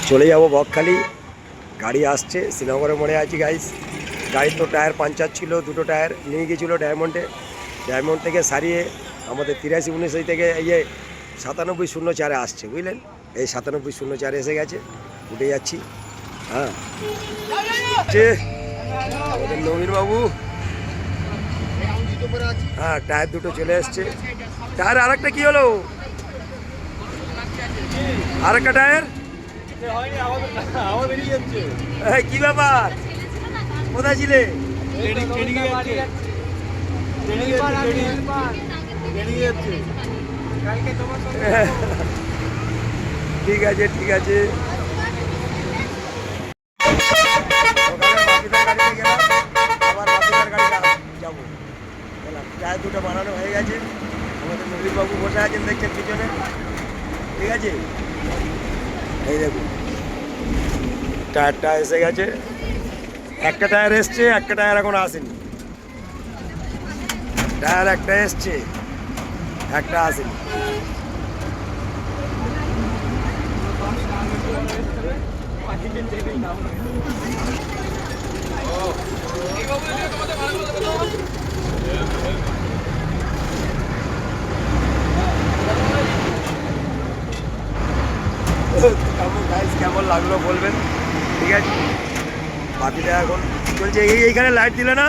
চলে যাব বকখালি। গাড়ি আসছে, শ্রীনগরে মনে আছি গাইস। গাড়ির তো টায়ার পাঞ্চার ছিল, দুটো টায়ার নিয়ে গিয়েছিলো ডায়মন্ডে। ডায়মন্ড থেকে সারিয়ে আমাদের 83-19 থেকে এই যে 9704 আসছে, বুঝলেন। এই 9704 এসে গেছে, উঠে যাচ্ছি। হ্যাঁ, আমাদের নবীন বাবু। হ্যাঁ, টায়ার দুটো চলে এসছে। টায়ার আরেকটা কি হলো? আরেকটা টায়ার কি ব্যাপার? কোথায় ছিলে? ঠিক আছে, ঠিক আছে। আবার বাপিদার গাড়িতে যাবো। টায়ার দুটো বানানো হয়ে গেছে। আমাদের নবীনবাবু বসে আছেন, দেখছেন পিছনে। ঠিক আছে, এই দেখুন টায়ারটা এসে গেছে। একটা টায়ার এসছে, একটা টায়ার এখন আসেনি। টায়ার একটা এসছে, একটা আসেনি। কেমন লাগলো বলবেন, ঠিক আছে। বাকিটা এখন চলছে। এইখানে লাইট দিলে না,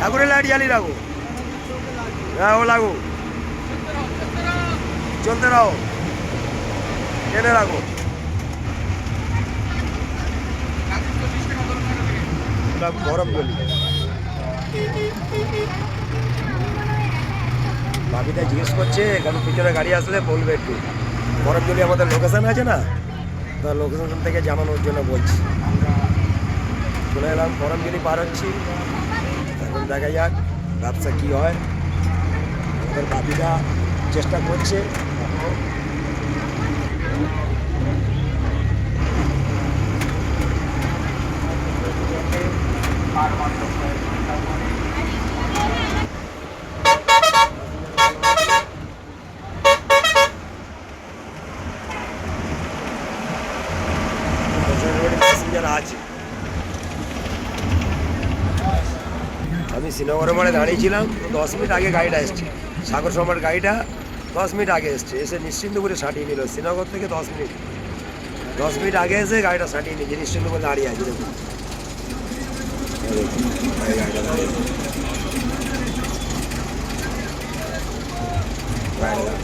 এখনই লাইট জ্বালিয়ে রাখো। হ্যাঁ, ও লাগো, চলতে রাখো, টেনে রাখো। গরম জলি বাকিটা জিজ্ঞেস করছে, কারণ পিছনে গাড়ি আসলে বলবে একটু। গরম জলি আমাদের লোকেশান আছে না, তো লোকেশন থেকে জানানোর জন্য বলছি। চলে এলাম, গরম জলি পার হচ্ছি। এখন দেখা যাক ব্যবসা কী হয়। আমাদের বাপিটা চেষ্টা করছে। প্যাসেঞ্জার আছে। আমি শ্রীনগরের মোড়ে দাঁড়িয়েছিলাম, 10 মিনিট আগে গাড়িটা এসছে। সাগর সম্রাট গাড়িটা 10 মিনিট আগে এসছে, এসে নিশ্চিন্তপুরে সাঁটিয়ে নিল। শ্রীনগর থেকে 10 মিনিট আগে এসে গাড়িটা সাঁটিয়ে নিয়েছে, নিশ্চিন্তপুরে দাঁড়িয়ে আছে। দেখুন গাড়িটা